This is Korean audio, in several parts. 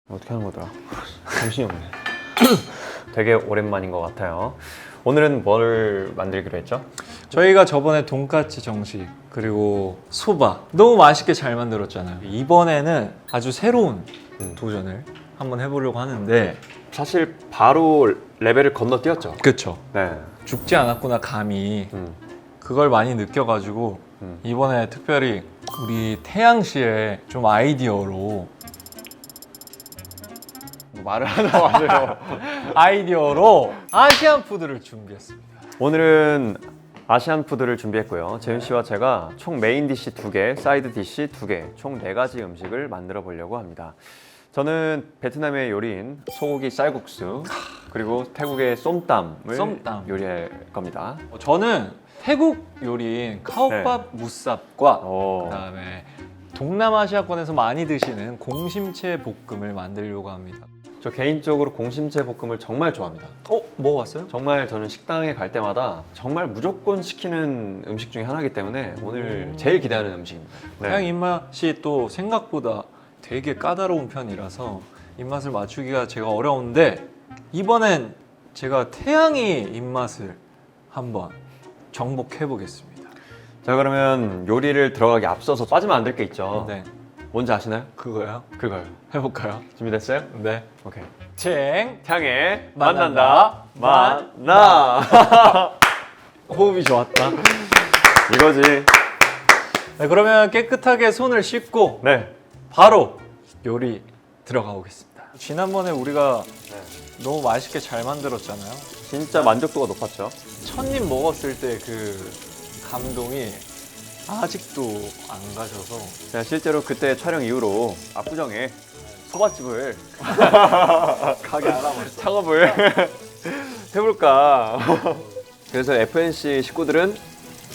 어떻게 하는 거더라? 정신이 없네. 되게 오랜만인 것 같아요. 오늘은 뭘 만들기로 했죠? 저희가 저번에 돈까스 정식 그리고 소바 너무 맛있게 잘 만들었잖아요. 이번에는 아주 새로운 도전을 한번 해보려고 하는데 사실 바로 레벨을 건너뛰었죠. 그쵸, 네. 죽지 않았구나 감이 음. 그걸 많이 느껴가지고 이번에 특별히 우리 태양시에 좀 아이디어로 말을 하다 마세요. 아이디어로 아시안 푸드를 준비했습니다. 오늘은 아시안 푸드를 준비했고요. 재윤 씨와 제가 총 메인 디시 2개, 사이드 디시 2개, 총 4가지 음식을 만들어 보려고 합니다. 저는 베트남의 요리인 소고기 쌀국수 그리고 태국의 쏨땀을 쏨땀. 요리할 겁니다. 저는 태국 요리인 카오밥 무쌉과 오. 그다음에 동남아시아권에서 많이 드시는 공심채 볶음을 만들려고 합니다. 저 개인적으로 공심채 볶음을 정말 좋아합니다. 먹어봤어요? 정말 저는 식당에 갈 때마다 정말 무조건 시키는 음식 중에 하나이기 때문에 오늘 제일 기대하는 음식입니다. 태양 입맛이 또 생각보다 되게 까다로운 편이라서 입맛을 맞추기가 제가 어려운데 이번엔 제가 태양이 입맛을 한번 정복해 보겠습니다. 자, 그러면 요리를 들어가기 앞서서 빠지면 안 될 게 있죠. 네, 뭔지 아시나요? 그거요? 그거요. 해볼까요? 준비됐어요? 네. 오케이. 쟁 향해 만난다. 만나. 호흡이 좋았다. 이거지. 네, 그러면 깨끗하게 손을 씻고 네. 바로 요리 들어가 보겠습니다. 지난번에 우리가 너무 맛있게 잘 만들었잖아요. 진짜 만족도가 높았죠. 첫입 먹었을 때 그 감동이 아직도 안 가셔서 제가 실제로 그때 촬영 이후로 압구정에 소바집을 가게 알아봤어요. 창업을 해볼까. 그래서 FNC 식구들은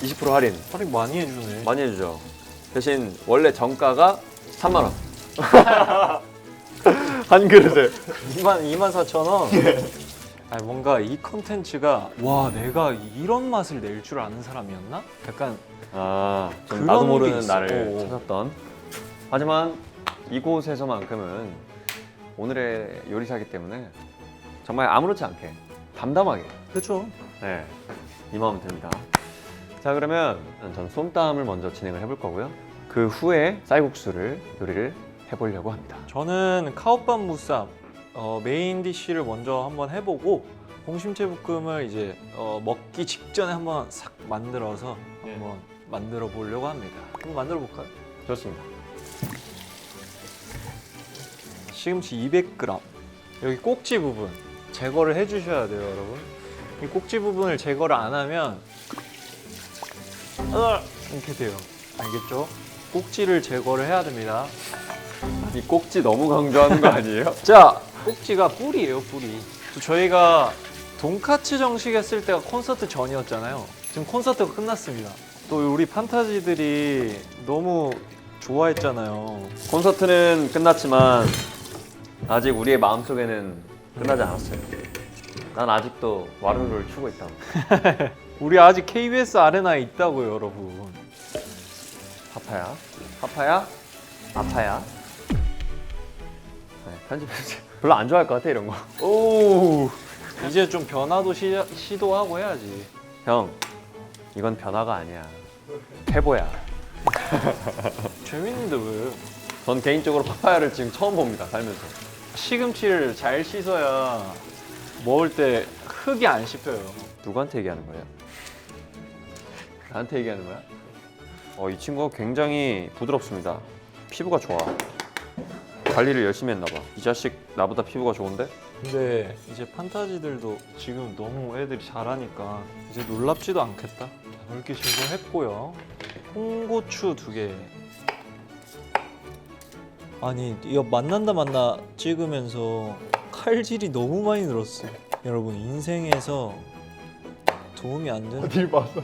20% 할인 할인 많이 해주네. 많이 해주죠. 대신 원래 정가가 3만 원. 한 그릇에. 24,000원. 아니, 뭔가 이 컨텐츠가 와 내가 이런 맛을 낼 줄 아는 사람이었나? 약간 아, 좀 그런 나도 게 모르는 있어. 나를 찾았던. 하지만 이곳에서만큼은 오늘의 요리사기 때문에 정말 아무렇지 않게 담담하게 그렇죠. 네, 임하면 됩니다. 자, 그러면 전 쏨땀을 먼저 진행을 해볼 거고요. 그 후에 쌀국수를 요리를 해보려고 합니다. 저는 카오밥 무쌉 메인 디쉬를 먼저 한번 해보고 공심채 볶음을 이제 먹기 직전에 한번 싹 만들어서 한번 만들어 보려고 합니다. 한번 만들어 볼까요? 좋습니다. 시금치 200g. 여기 꼭지 부분 제거를 해주셔야 돼요, 여러분. 이 꼭지 부분을 제거를 안 하면 이렇게 돼요. 알겠죠? 꼭지를 제거를 해야 됩니다. 이 꼭지 너무 강조하는 거 아니에요? 자, 꼭지가 뿔이에요, 뿔이. 저희가 돈까스 정식 했을 때가 콘서트 전이었잖아요. 지금 콘서트가 끝났습니다. 또 우리 판타지들이 너무 좋아했잖아요. 콘서트는 끝났지만 아직 우리의 마음속에는 끝나지 않았어요. 난 아직도 와르르를 추고 있다. 우리 아직 KBS 아레나에 있다고요, 여러분. 파파야, 파파야, 아파야. 네, 편집해주세요. 별로 안 좋아할 것 같아 이런 거. 오, 이제 좀 변화도 시도하고 해야지. 형, 이건 변화가 아니야. 태보야. 재밌는데 왜? 전 개인적으로 파파야를 지금 처음 봅니다, 살면서. 시금치를 잘 씻어야 먹을 때 흙이 안 씹혀요. 누구한테 얘기하는 거예요? 나한테 얘기하는 거야? 이 친구가 굉장히 부드럽습니다. 피부가 좋아. 관리를 열심히 했나 봐. 이 자식 나보다 피부가 좋은데? 근데 이제 판타지들도 지금 너무 애들이 잘하니까 이제 놀랍지도 않겠다. 이렇게 진행했고요. 홍고추 2개. 아니 이거 만난다 만나 찍으면서 칼질이 너무 많이 늘었어. 여러분 인생에서 도움이 안 되는. 어딜 봐서?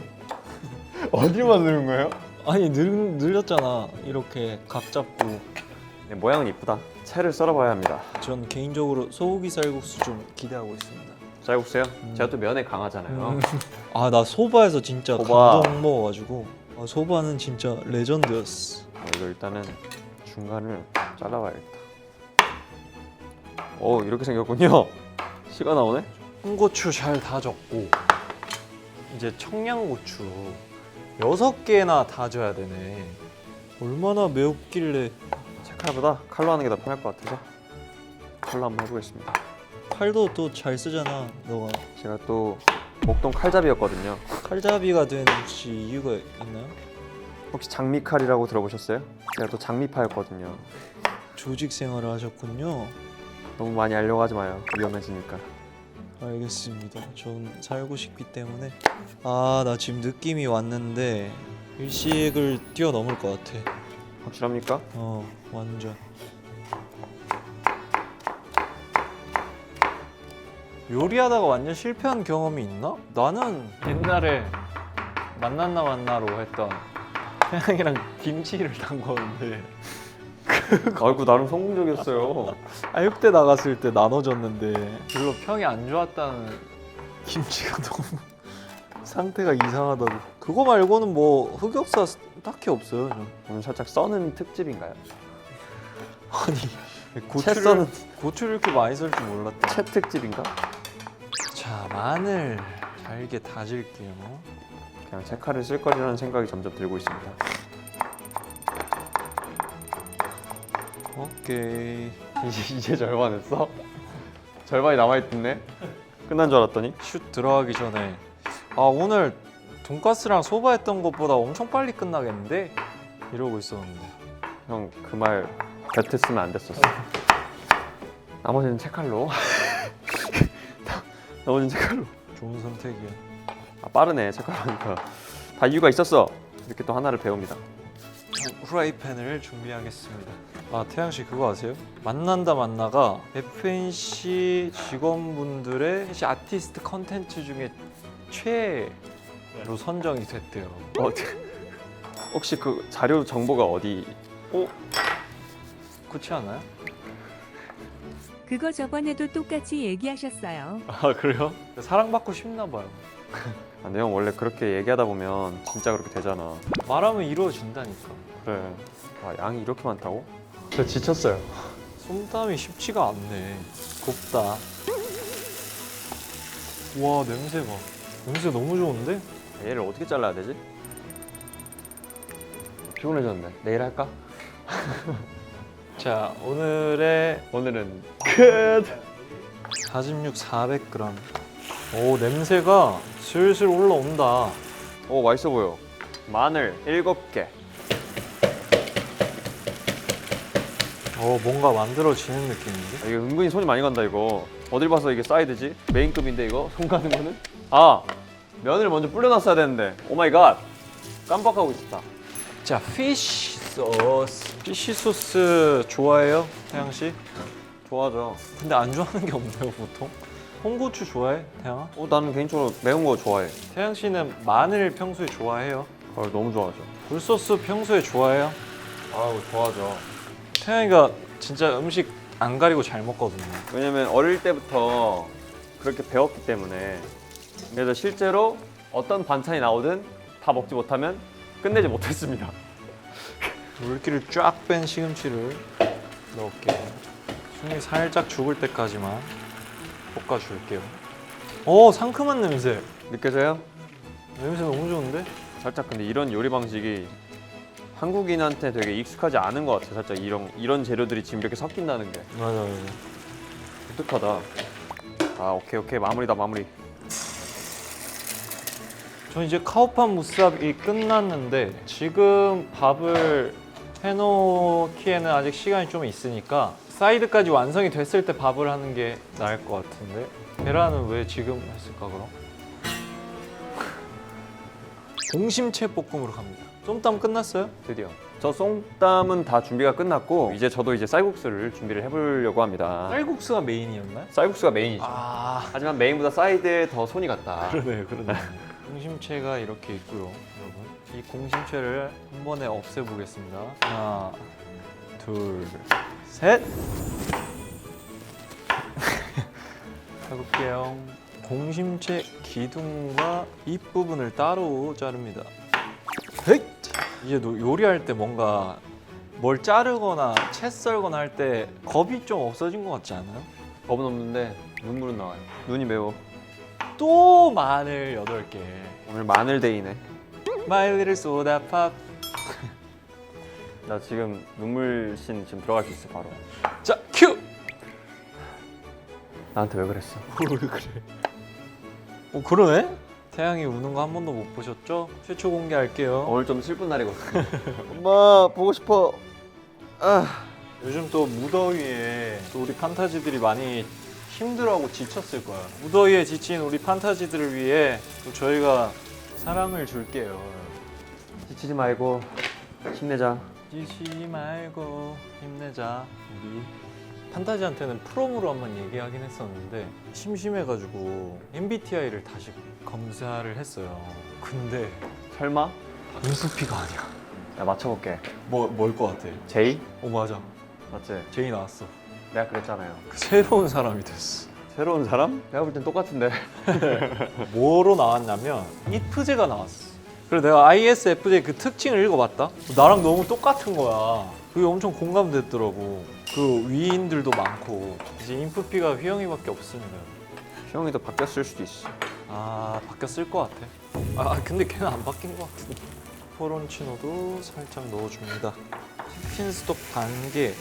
어딜 만드는 거예요? 아니 늘렸잖아. 이렇게 각 잡고. 네, 모양은 이쁘다. 채를 썰어봐야 합니다. 전 개인적으로 소고기 쌀국수 좀 기대하고 있습니다. 쌀국수요? 제가 또 면에 강하잖아요. 아 나 소바에서 진짜 소바. 감동 먹어가지고 소바는 진짜 레전드였어. 이거 일단은 중간을 잘라봐야겠다. 이렇게 생겼군요. 씨가 나오네. 홍고추 잘 다졌고 이제 청양고추 6개나 다져야 되네. 얼마나 매웠길래. 칼보다 칼로 하는 게 더 편할 것 같아서 칼로 한번 해보겠습니다. 칼도 또 잘 쓰잖아 너가. 제가 또 목동 칼잡이였거든요. 칼잡이가 된 혹시 이유가 있나요? 혹시 장미칼이라고 들어보셨어요? 제가 또 장미파였거든요. 조직 생활을 하셨군요. 너무 많이 알려고 하지 마요. 위험해지니까. 알겠습니다. 전 살고 싶기 때문에. 아, 나 지금 느낌이 왔는데 일식을 뛰어넘을 것 같아. 확실합니까? 완전. 요리하다가 완전 실패한 경험이 있나? 나는 옛날에 만났나 만나로 했던 태양이랑 김치를 담궜는데 아이고 나름 성공적이었어요. 아육대 나갔을 때 나눠줬는데 별로 평이 안 좋았다는. 김치가 너무 상태가 이상하다고. 그거 말고는 뭐 흑역사 딱히 없어요. 전. 오늘 살짝 써는 특집인가요? 아니 채 써는 고추를 이렇게 많이 쓸 줄 몰랐다. 채 특집인가? 자, 마늘 잘게 다질게요. 그냥 채 칼을 쓸 거리라는 생각이 점점 들고 있습니다. 오케이. 이제 절반 했어? 절반이 남아있네? 끝난 줄 알았더니 슛 들어가기 전에 오늘 돈가스랑 소바 했던 것보다 엄청 빨리 끝나겠는데? 이러고 있었는데. 형 그 말 뱉었으면 안 됐었어. 나머지는 채 칼로. 나머지는 채 칼로. 좋은 선택이야. 빠르네 채 칼로 하니까. 다 이유가 있었어. 이렇게 또 하나를 배웁니다. 후라이팬을 준비하겠습니다. 태양 씨 그거 아세요? 만난다 만나가 FNC 직원분들의 FNC 아티스트 컨텐츠 중에 최로 선정이 됐대요. 혹시 그 자료 정보가 어디? 그렇지 않아요? 그거 저번에도 똑같이 얘기하셨어요. 그래요? 사랑받고 싶나 봐요. 근데 형 원래 그렇게 얘기하다 보면 진짜 그렇게 되잖아. 말하면 이루어진다니까. 그래. 양이 이렇게 많다고? 저 지쳤어요. 솜땀이 쉽지가 않네. 곱다. 와, 냄새 봐. 냄새 너무 좋은데? 얘를 어떻게 잘라야 되지? 피곤해졌네. 내일 할까? 자, 오늘은 끝. 다짐 육 400g. 오, 냄새가 슬슬 올라온다. 맛있어 보여. 마늘 7개. 뭔가 만들어지는 느낌인데? 이게 은근히 손이 많이 간다 이거. 어딜 봐서 이게 사이드지? 메인급인데 이거? 손 가는 거는? 면을 먼저 불려놨어야 되는데. 오 마이 갓. 깜빡하고 있었다. 자, 피쉬 소스. 피쉬 소스 좋아해요, 태양 씨? 좋아하죠. 근데 안 좋아하는 게 없나요, 보통? 홍고추 좋아해, 태양아? 나는 개인적으로 매운 거 좋아해. 태양 씨는 마늘 평소에 좋아해요? 너무 좋아하죠. 굴소스 평소에 좋아해요? 좋아하죠. 태양이가 진짜 음식 안 가리고 잘 먹거든요. 왜냐면 어릴 때부터 그렇게 배웠기 때문에. 그래서 실제로 어떤 반찬이 나오든 다 먹지 못하면 끝내지 못했습니다. 물기를 쫙 뺀 시금치를 넣을게요. 숨이 살짝 죽을 때까지만 볶아줄게요. 상큼한 냄새. 느껴져요? 냄새 너무 좋은데? 살짝 근데 이런 요리 방식이 한국인한테 되게 익숙하지 않은 것 같아요. 살짝 이런 재료들이 지금 이렇게 섞인다는 게 맞아. 독특하다. 오케이 마무리다 마무리. 전 이제 카오판 무스합이 끝났는데 지금 밥을 해놓기에는 아직 시간이 좀 있으니까 사이드까지 완성이 됐을 때 밥을 하는 게 나을 것 같은데. 계란은 왜 지금 했을까 그럼? 공심채 볶음으로 갑니다. 쏨땀 끝났어요? 드디어 저 쏨땀은 다 준비가 끝났고 이제 저도 이제 쌀국수를 준비를 해보려고 합니다. 쌀국수가 메인이었나요? 쌀국수가 메인이죠. 하지만 메인보다 사이드에 더 손이 갔다. 그러네. 공심채가 이렇게 있고요, 여러분. 이 공심채를 한 번에 없애보겠습니다. 하나, 둘, 셋. 해볼게요. 공심채 기둥과 잎 부분을 따로 자릅니다. 헷! 이제 요리할 때 뭔가 뭘 자르거나 채 썰거나 할 때 겁이 좀 없어진 것 같지 않아요? 겁은 없는데 눈물은 나와요. 눈이 매워. 또 마늘 8개. 오늘 마늘 데이네. My little soda pop. 나 지금 눈물씬 지금 들어갈 수 있어 바로. 자, 큐. 나한테 왜 그랬어? 뭘 그래? 그러네? 태양이 우는 거 한 번도 못 보셨죠? 최초 공개할게요. 오늘 좀 슬픈 날이거든. 엄마 보고 싶어. 요즘 또 무더위에 또 우리 판타지들이 많이 힘들어하고 지쳤을 거야. 무더위에 지친 우리 판타지들을 위해 또 저희가 사랑을 줄게요. 지치지 말고 힘내자. 지치지 말고 힘내자. 우리 판타지한테는 프롬으로 한번 얘기하긴 했었는데 심심해가지고 MBTI를 다시 검사를 했어요. 근데 설마? 인프피가 아니야. 나 맞춰볼게. 뭘 것 같아? 제이? 맞아. 맞지? 제이 나왔어. 내가 그랬잖아요. 그 새로운 사람이 됐어. 새로운 사람? 내가 볼 땐 똑같은데. 뭐로 나왔냐면 IFJ가 나왔어. 그래서 내가 ISFJ 그 특징을 읽어봤다. 나랑 너무 똑같은 거야. 그게 엄청 공감됐더라고. 그 위인들도 많고 이제 인프피가 휘영이밖에 없습니다. 휘영이도 바뀌었을 수도 있어. 아 바뀌었을 것 같아. 근데 걔는 안 바뀐 것 같은데. 포론치노도 살짝 넣어줍니다. 치킨스톡 반개.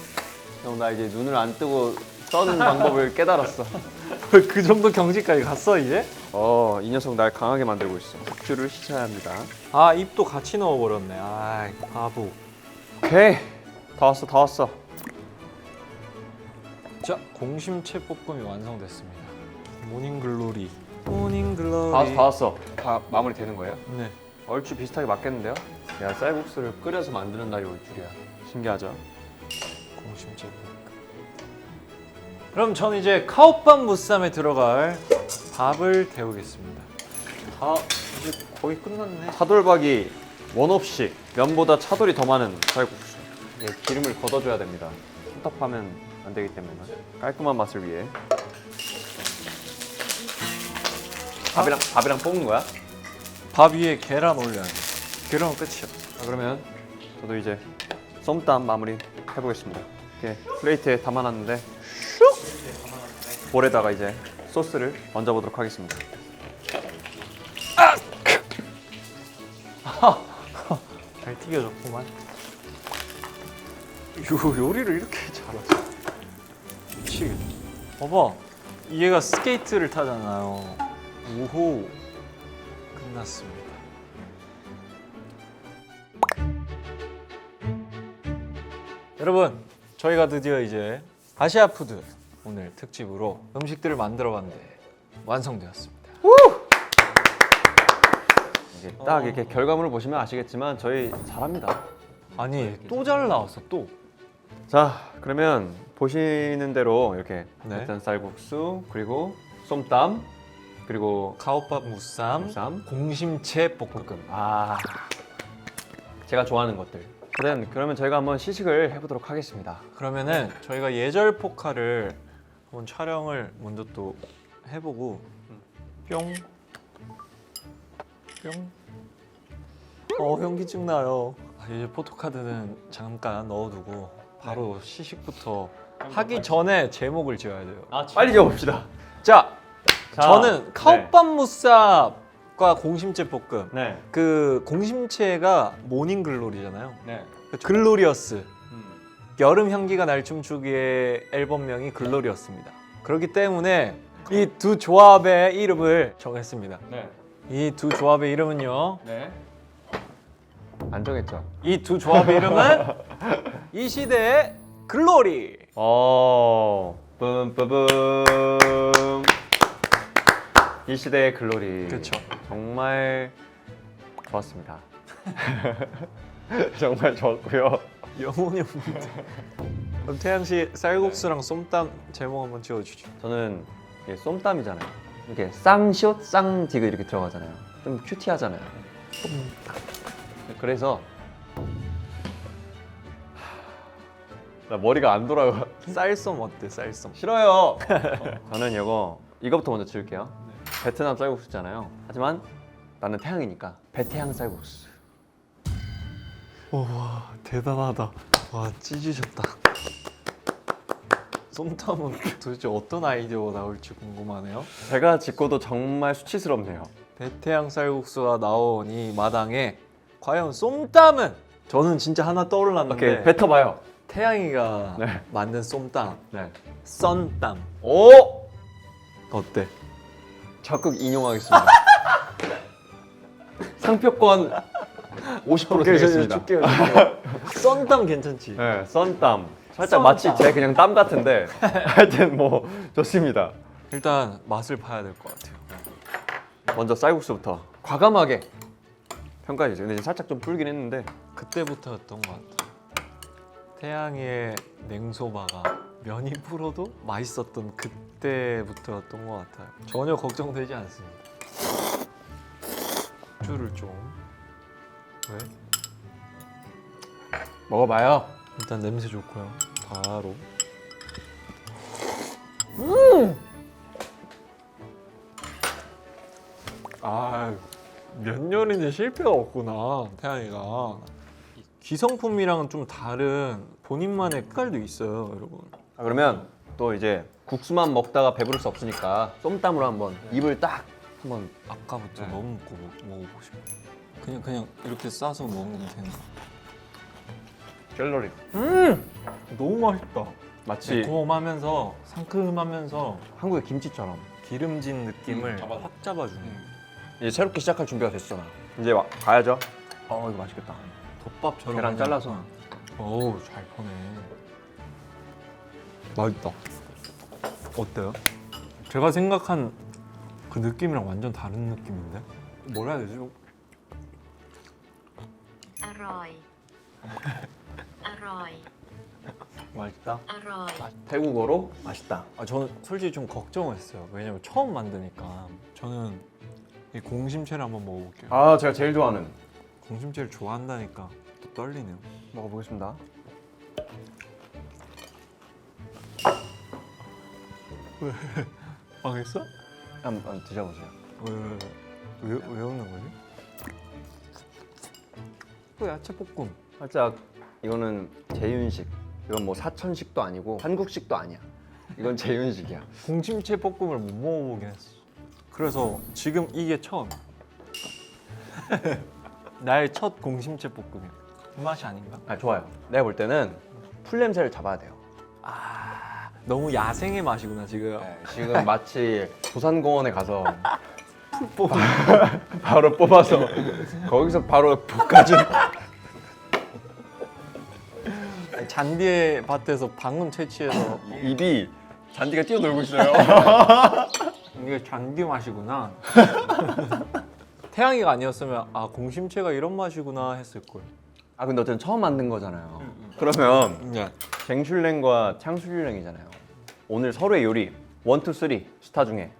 형 나 이제 눈을 안 뜨고 써는 방법을 깨달았어. 그 정도 경지까지 갔어 이제? 이 녀석 날 강하게 만들고 있어. 숙주를 시켜야 합니다. 아 입도 같이 넣어버렸네. 아 바보. 오케이. 다 왔어 다 왔어. 자 공심채 볶음이 완성됐습니다. 모닝글로리. 모닝글로리. 다 왔어 다 왔어. 다 마무리 되는 거예요? 네. 얼추 비슷하게 맞겠는데요? 야 쌀국수를 끓여서 만드는 날이 올 줄이야. 신기하죠? 공심채 볶음. 그럼 저는 이제 카오밥 무쌈에 들어갈 밥을 데우겠습니다. 다 이제 거의 끝났네. 차돌박이 원 없이 면보다 차돌이 더 많은 쌀국수. 이게 기름을 걷어줘야 됩니다. 손톱하면 안 되기 때문에 깔끔한 맛을 위해. 밥이랑 볶는 거야? 밥 위에 계란 올려야 돼. 그러면 끝이야. 자, 그러면 저도 이제 쏨땀 마무리 해보겠습니다. 이렇게 플레이트에 담아놨는데 볼에다가 이제 소스를 얹어보도록 하겠습니다. 잘 튀겨졌구만. 요리를 이렇게 잘하지. 미치겠다. 봐봐. 얘가 스케이트를 타잖아요. 오호. 끝났습니다. 여러분, 저희가 드디어 이제 아시아푸드 오늘 특집으로 음식들을 만들어봤는데 완성되었습니다. 이게 딱 이렇게 결과물을 보시면 아시겠지만 저희 잘합니다. 아니, 또 잘 나왔어, 또. 자, 그러면 보시는 대로 이렇게 네. 일단 쌀국수 그리고 쏨땀 그리고 카오밥 무쌈, 쌈, 공심채 볶음. 제가 좋아하는 것들. 그러면 저희가 한번 시식을 해보도록 하겠습니다. 그러면은 저희가 예절 포카를 한번 촬영을 먼저 또 해보고 뿅. 뿅. 현기증 나요. 이제 포토카드는 잠깐 넣어두고 바로 시식부터 하기 전에 제목을 지어야 돼요. 빨리 지어봅시다. 자, 자, 저는 카오밥 무쌈과 공심채 볶음. 네. 그 공심채가 모닝글로리잖아요. 네. 글로리어스. 여름 향기가 날 춤추기의 앨범명이 글로리어스입니다. 그렇기 때문에 이 두 조합의 이름을 정했습니다. 네. 이 두 조합의 이름은요. 네. 안 정했죠? 이 두 조합의 이름은 이 시대의 글로리. 뿜뿜뿜. 이 시대의 글로리. 그렇죠. 정말 좋았습니다. 정말 좋았고요. 영혼이 없는데. 그럼 태양 씨 쌀국수랑 쏨땀 제목 한번 지어주죠. 저는 이게 쏨땀이잖아요. 이렇게 쌍시옷 쌍디그 이렇게 들어가잖아요. 좀 큐티하잖아요. 그래서 나 머리가 안 돌아요. 쌀쏨 어때? 쌀쏨. 싫어요. 저는 이거부터 먼저 지을게요. 베트남 쌀국수잖아요. 하지만 나는 태양이니까 베태양 쌀국수. 와 대단하다. 와 찢으셨다. 쏨땀은 도대체 어떤 아이디어가 나올지 궁금하네요. 제가 짓고도 정말 수치스럽네요. 대태양 쌀국수가 나온 이 마당에 과연 쏨땀은 저는 진짜 하나 떠올랐는데 오케이, 뱉어봐요. 태양이가 네. 만든 쏨땀, 네. 썬땀 오! 어때? 적극 인용하겠습니다. 상표권 50% 드리겠습니다. 썬땀 괜찮지? 네, 썬땀. 살짝 썬땀. 마치 제 그냥 땀 같은데 하여튼 뭐 좋습니다. 일단 맛을 봐야 될 것 같아요. 먼저 쌀국수부터 과감하게 평가해 주세요. 근데 살짝 좀 불긴 했는데 그때부터였던 것 같아요. 태양의 냉소바가 면이 불어도 맛있었던 그때부터였던 것 같아요. 전혀 걱정되지 않습니다. 술을 좀 왜? 먹어봐요. 일단 냄새 좋고요. 바로 몇 년인지 실패가 없구나 태양이가. 기성품이랑은 좀 다른 본인만의 색깔도 있어요, 여러분. 그러면 또 이제 국수만 먹다가 배부를 수 없으니까 쏨땀으로 한번 입을 딱 한번. 아까부터 네. 너무 먹어보고 싶어. 그냥 이렇게 싸서 먹으면 되는 거. 갤러리. 너무 맛있다. 마치 매콤하면서 상큼하면서 한국의 김치처럼. 기름진 느낌을 확 잡아주네. 이제 새롭게 시작할 준비가 됐잖아. 이제 가야죠. 이거 맛있겠다. 덮밥처럼 계란 그냥. 잘라서. 어우 잘 퍼네. 맛있다. 어때요? 제가 생각한 그 느낌이랑 완전 다른 느낌인데? 뭐라 해야 되지? อร่อย อร่อย 맛있다? อร่อย 태국어로 맛있다. 저는 솔직히 좀 걱정했어요. 왜냐면 처음 만드니까. 저는 이 공심채를 한번 먹어볼게요. 제가 제일 좋아하는. 공심채를 좋아한다니까 또 떨리네요. 먹어보겠습니다. 망했어? 한번 드셔보세요. 왜 웃는 거지? 또 야채 볶음. 살짝 이거는 재윤식. 이건 뭐 사천식도 아니고 한국식도 아니야. 이건 재윤식이야. 공심채 볶음을 못 먹어보긴 했어. 그래서 지금 이게 처음. 나의 첫 공심채 볶음이야. 그 맛이 아닌가? 좋아요. 내가 볼 때는 풀 냄새를 잡아야 돼요. 너무 야생의 맛이구나 지금. 지금 마치 부산공원에 가서 바로 뽑아서 거기서 바로 볶아준. 잔디의 밭에서 방금 채취해서 입이 잔디가 뛰어놀고 있어요. 이게 잔디 맛이구나. 태양이가 아니었으면 공심채가 이런 맛이구나 했을 걸. 근데 어쨌든 처음 만든 거잖아요. 그러면 네. 쟁슐랭과 창슐랭이잖아요. 오늘 서로의 요리 1, 2, 3 스타 중에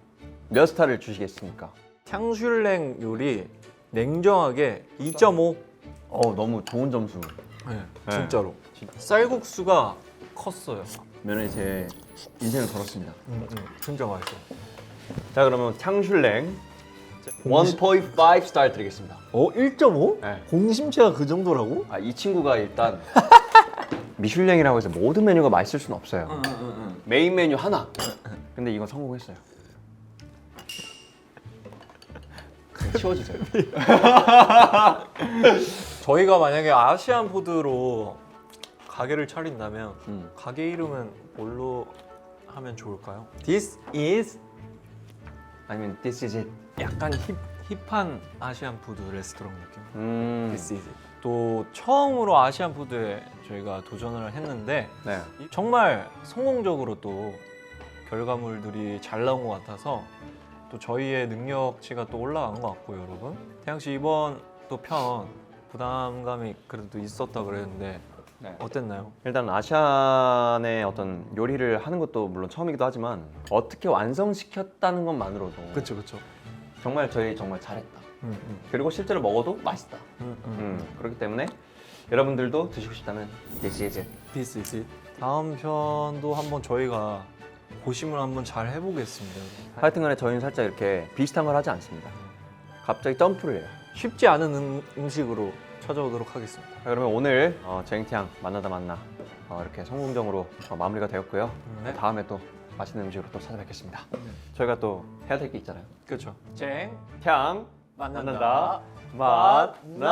몇 스타를 주시겠습니까? 탕슐랭 요리 냉정하게 2.5. 너무 좋은 점수. 네, 진짜로. 쌀국수가 컸어요. 면에 제 인생을 걸었습니다. 진짜 맛있어. 자, 그러면 창슐랭 1.5 스타 드리겠습니다. 1.5? 네. 공심채가 그 정도라고? 이 친구가 일단 미슐랭이라고 해서 모든 메뉴가 맛있을 수는 없어요. 메인 메뉴 하나. 근데 이건 성공했어요. 그냥 치워주세요. 저희가 만약에 아시안 푸드로 가게를 차린다면 가게 이름은 뭘로 하면 좋을까요? This is 아니면 this is it. 약간 힙한 아시안 푸드 레스토랑 느낌. This is it. 또 처음으로 아시안 푸드에 저희가 도전을 했는데 네. 정말 성공적으로 또 결과물들이 잘 나온 것 같아서 또 저희의 능력치가 또 올라간 것 같고요, 여러분. 태양 씨 이번 또 편 부담감이 그래도 있었다 그랬는데 네. 어땠나요? 일단 아시안의 어떤 요리를 하는 것도 물론 처음이기도 하지만 어떻게 완성시켰다는 것만으로도 그렇죠. 정말 저희 정말 잘했다. 그리고 실제로 먹어도 맛있다. 그렇기 때문에 여러분들도 드시고 싶다면 this is it. This is it. 다음 편도 한번 저희가 고심을 한번 잘 해보겠습니다. 하여튼간에 저희는 살짝 이렇게 비슷한 걸 하지 않습니다. 갑자기 점프를 해요. 쉽지 않은 음식으로 찾아오도록 하겠습니다. 자, 그러면 오늘 쟁티양 만나다 만나 이렇게 성공적으로 마무리가 되었고요. 네. 다음에 또 맛있는 음식으로 또 찾아뵙겠습니다. 저희가 또 해야 될 게 있잖아요. 그렇죠. 쨍 탕 만난다. 만난다. 만나.